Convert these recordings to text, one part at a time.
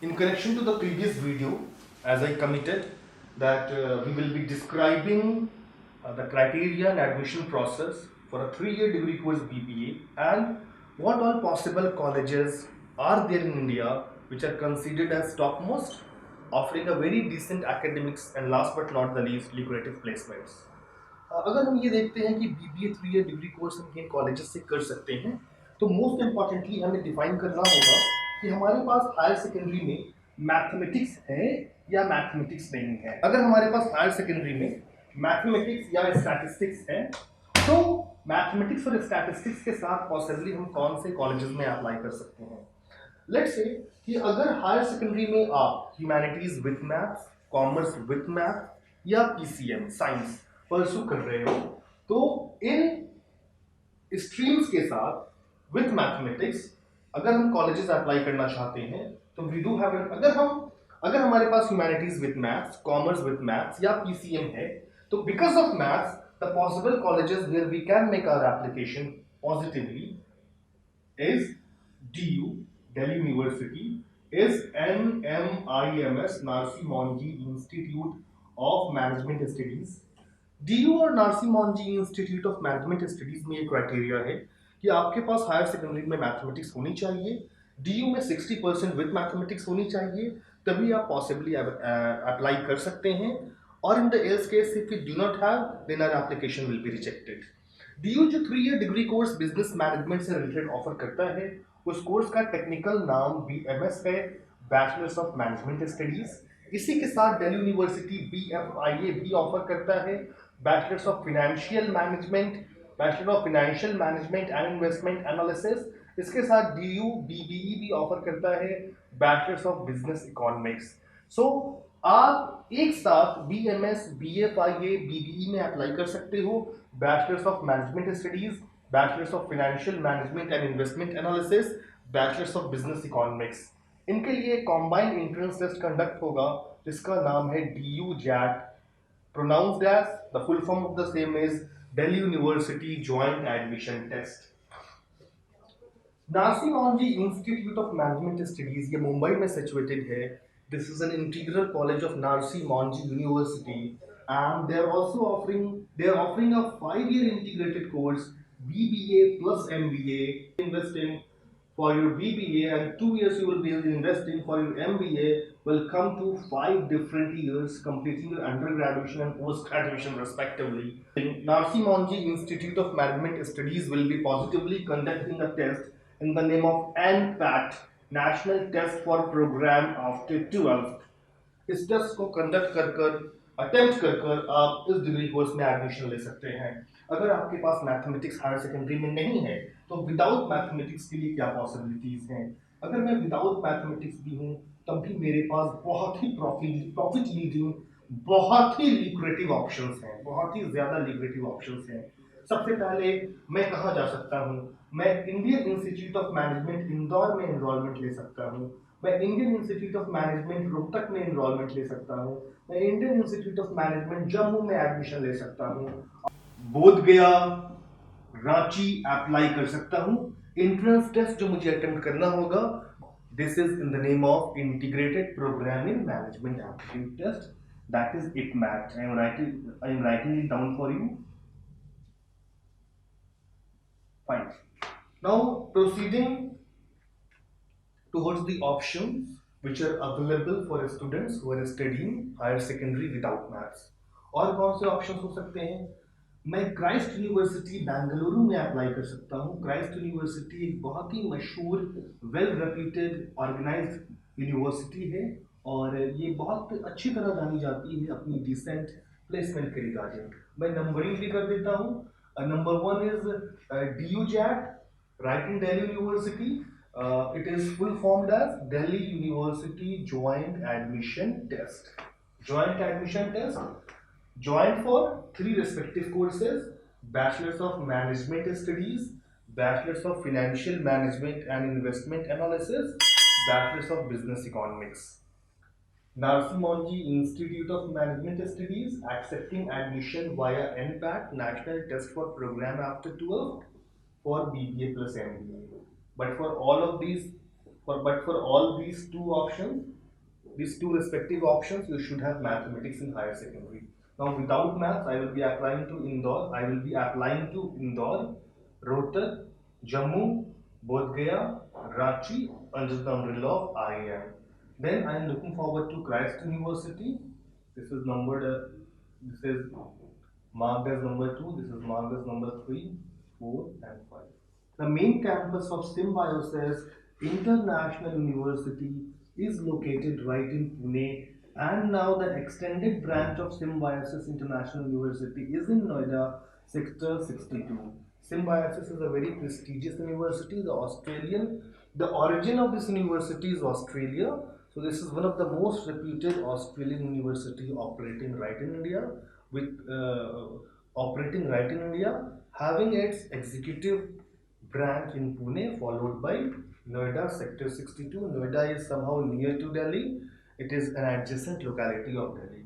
In connection to the previous video, as I committed that we will be describing the criteria and admission process for a 3-year degree course BBA and what all possible colleges are there in India which are considered as topmost, offering a very decent academics and last but not the least lucrative placements. अगर हम ये देखते हैं कि BBA 3 year degree course हम किन colleges से कर सकते हैं तो मोस्ट इम्पॉर्टेंटली हमें डिफाइन करना होगा कि हमारे पास हायर सेकेंडरी में मैथमेटिक्स है या मैथमेटिक्स नहीं है। अगर हमारे पास हायर सेकेंडरी में मैथमेटिक्स या स्टैटिस्टिक्स है तो मैथमेटिक्स और स्टैटिस्टिक्स के साथ पॉसिबली हम कौन से कॉलेजेस में अप्लाई कर सकते हैं। लेट्स से कि अगर हायर सेकेंडरी में आप humanities with maths, commerce with math या पीसीएम साइंस परसू कर रहे हो तो इन स्ट्रीम्स के साथ विथ मैथमेटिक्स अगर हम कॉलेजेस अप्लाई करना चाहते हैं तो वी डू हैव अगर हमारे पास humanities with maths, commerce with maths या पीसीएम है तो because of maths the possible colleges where we can make our application positively is DU Delhi University, is NMIMS Narsi Monji Institute of Management Studies। DU और Narsee Monjee institute of management studies में ये criteria है कि आपके पास higher secondary में mathematics होनी चाहिए, DU में 60% विद मैथमेटिक्स होनी चाहिए, तभी आप पॉसिबली अप्लाई कर सकते हैं। और in the else case if you do not have then our application will be rejected. DU जो 3 year degree course business management से रिलेटेड ऑफर करता है उस कोर्स का टेक्निकल नाम BMS है, बैचलर्स ऑफ मैनेजमेंट स्टडीज। इसी के साथ दिल्ली यूनिवर्सिटी BFIA भी ऑफर करता है bachelors of financial management, bachelor of financial management and investment analysis. इसके साथ DU BBE भी ऑफर करता है बैचलर्स ऑफ बिजनेस इकोनॉमिक्स। सो आप एक साथ BMS, BFIA, BBE में अप्लाई कर सकते हो, bachelors of management studies, bachelors of financial management and investment analysis, bachelors of business economics. इनके लिए कॉम्बाइंड एंट्रेंस टेस्ट कंडक्ट होगा जिसका नाम है DU JAT, pronounced as the full form of the same is Delhi University Joint Admission Test। Narsee Monjee institute of management studies ये मुंबई में situated है। This is an integral college of Narsee Monjee university and they are offering a 5-year integrated course BBA plus MBA, investing for your BBA and 2 years you will be investing for your MBA will come to 5 different years completing your undergraduation and post-graduation respectively. Narsi Monji Institute of Management Studies will be positively conducting a test in the name of NPAT, National Test for Program After 12th। इस test को conduct कर attempt कर आप इस degree course में admission ले सकते हैं। अगर आपके पास मैथमेटिक्स हायर सेकेंडरी में नहीं है तो विदाउट मैथमेटिक्स के लिए क्या पॉसिबिलिटीज हैं। अगर मैं विदाउट मैथमेटिक्स भी हूँ तब भी मेरे पास बहुत ही प्रॉफिट लीडिंग बहुत ही लिक्रेटिव ऑप्शंस हैं, बहुत ही ज्यादा लिक्रेटिव ऑप्शंस हैं। सबसे पहले मैं कहाँ जा सकता हूँ, मैं Indian institute of management Indore में एनरोलमेंट ले सकता हूँ, मैं Indian institute of management Rohtak में एनरोलमेंट ले सकता हूँ, मैं Indian institute of management Jammu में एडमिशन ले सकता हूँ, बोध गया, रांची अप्लाई कर सकता हूँ। एंट्रेंस टेस्ट जो मुझे अटेम्प्ट करना होगा this is in the name of integrated programming management aptitude test, that is ITMAT। I am writing it down for you। Fine। Now proceeding towards the options which are available for students who are studying higher secondary without maths। और कौन से options हो सकते हैं, मैं Christ university Bengaluru में apply कर सकता हूँ। क्राइस्ट यूनिवर्सिटी एक बहुत ही मशहूर वेल रेप्यूटेड ऑर्गेनाइज्ड यूनिवर्सिटी है और ये बहुत अच्छी तरह जानी जाती है अपनी डिसेंट प्लेसमेंट के रिगार्डिंग। मैं नंबरिंग भी कर देता हूँ। Number 1 is DU JAT, right in Delhi University। It is full formed as Delhi University Joint Admission Test। Joint Admission Test, joint for 3 respective courses: Bachelors of Management Studies, Bachelors of Financial Management and Investment Analysis, Bachelors of Business Economics। Narsi Monji Institute of Management Studies accepting admission via NPAT, National Test for Program After 12 for BBA plus MBA। But for all of these but for all these two options, these two respective options, you should have mathematics in higher secondary. Now, without maths, I will be applying to Indore. I will be applying to Indore, Rohtak, Jammu, Bodh Gaya, Ranchi under the umbrella of IIM. Then I am looking forward to Christ University. This is numbered. This is marked as number 2. This is marked as number 3, 4, and 5. The main campus of Symbiosis International University is located right in Pune, and now the extended branch of Symbiosis International University is in Noida, Sector 62. Symbiosis is a very prestigious university. The origin of this university is Australia. So this is one of the most reputed Australian university operating right in India, having its executive branch in Pune, followed by Noida, Sector 62. Noida is somehow near to Delhi. It is an adjacent locality of Delhi.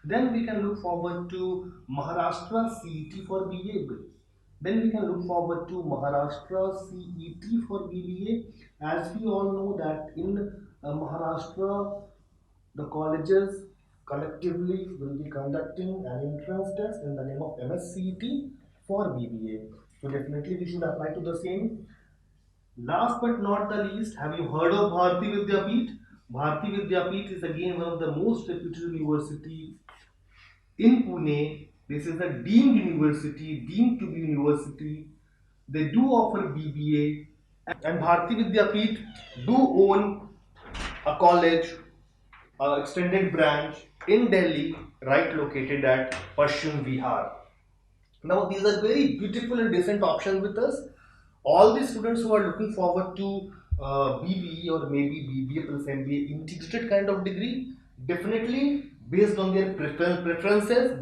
Then we can look forward to Maharashtra CET for BA. Then we can look forward to Maharashtra CET for BBA. As we all know that in Maharashtra, the colleges collectively will be conducting an entrance test in the name of MSCET for BBA. So definitely we should apply to the same. Last but not the least, have you heard of Bharati Vidyapeeth? Bharati Vidyapeeth is again one of the most reputed universities in Pune. This is a deemed university, deemed to be university. They do offer BBA, and Bharati Vidyapeeth do own a college, extended branch in Delhi, right located at Paschim Vihar. Now these are very beautiful and decent options with us. All the students who are looking forward to BBE or maybe BBA plus MBA integrated kind of degree, definitely based on their preferences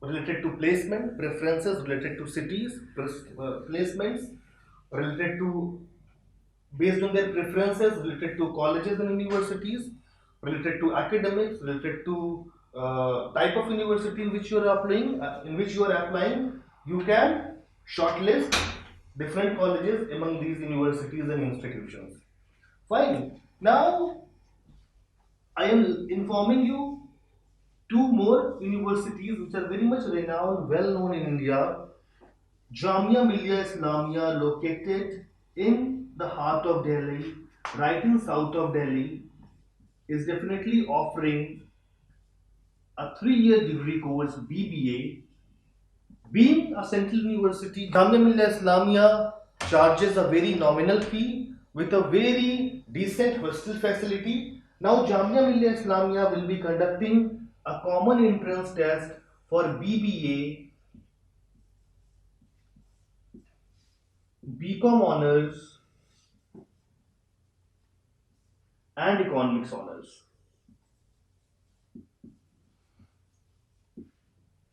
related to placement, preferences related to cities, placements related to based on their preferences related to colleges and universities, related to academics, related to type of university in which you are applying, you can shortlist different colleges among these universities and institutions. Fine. Now I am informing you two more universities which are very much renowned, well known in India. Jamia Millia Islamia, located in the heart of Delhi, right in south of Delhi, is definitely offering a 3-year degree course BBA. Being a central university, Jamia Millia Islamia charges a very nominal fee with a very decent hostel facility. Now Jamia Millia Islamia will be conducting a common entrance test for BBA, BCom honors and economics honors.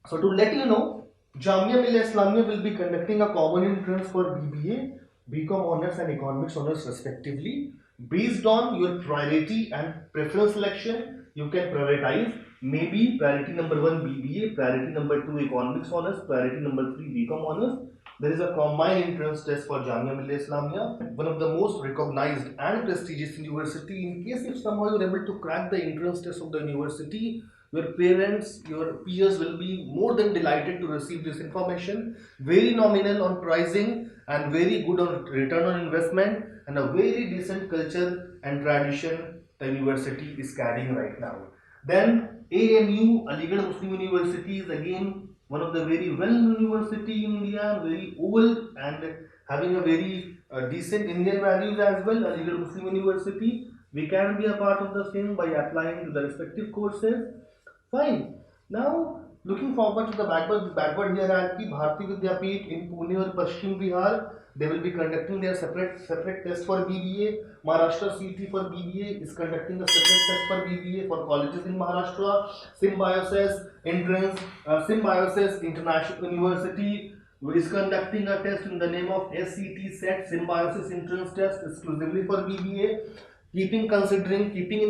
So to let you know, Jamia Millia Islamia will be conducting a common entrance for BBA, BCom honors and economics honors respectively. Based on your priority and preference selection, you can prioritize maybe priority number 1 BBA, priority number 2 economics honors, priority number 3 BCom honors. There is a combined entrance test for Jamia Millia Islamia, one of the most recognized and prestigious university. In case if somehow you are able to crack the entrance test of the university, your parents, your peers will be more than delighted to receive this information. Very nominal on pricing and very good on return on investment, and a very decent culture and tradition the university is carrying right now. Then AMU, Aligarh Muslim University, is again one of the very well-known university in India, very old and having a very decent Indian values as well. Aligarh Muslim University, we can be a part of the same by applying to the respective courses. Fine. Now, looking forward to the backward hierarchy, Bharati Vidyapeeth in Pune or Paschim Bihar, they will be conducting their separate test for BBA. Maharashtra CET for BBA is conducting a separate test for BBA for colleges in Maharashtra. Symbiosis International University is conducting a test in the name of SCT Set Symbiosis Entrance Test exclusively for BBA. Keeping in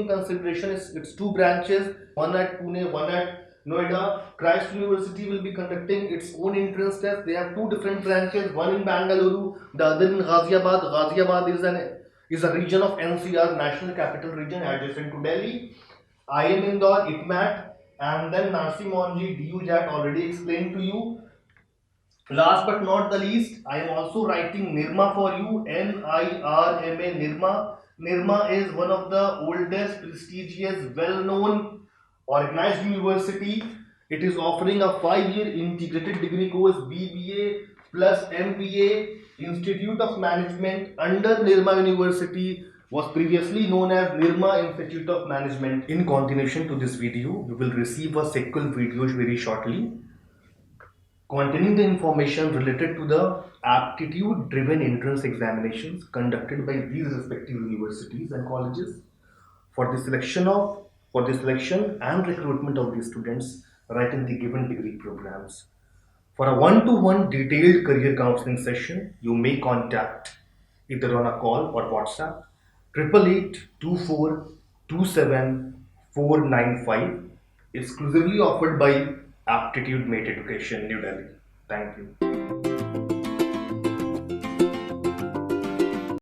consideration its two branches, one at Pune, one at Noida, Christ University will be conducting its own entrance test. They have two different branches, one in Bangalore, the other in Ghaziabad. Ghaziabad is a region of NCR, National Capital Region, adjacent to Delhi. IIM Indore, ITMAT, and then Narsi Monji, DUJAT already explained to you. Last but not the least, I am also writing NIRMA for you, NIRMA, NIRMA. NIRMA is one of the oldest, prestigious, well-known organized university. It is offering a 5-year integrated degree course, BBA plus MBA. Institute of Management under NIRMA University was previously known as NIRMA Institute of Management. In continuation to this video, you will receive a sequel video very shortly containing the information related to the aptitude driven entrance examinations conducted by these respective universities and colleges for the selection and recruitment of these students right in the given degree programs. For a one-to-one detailed career counseling session, you may contact either on a call or WhatsApp 888-24-27-495, exclusively offered by Aptitude Mate Education, New Delhi. Thank you.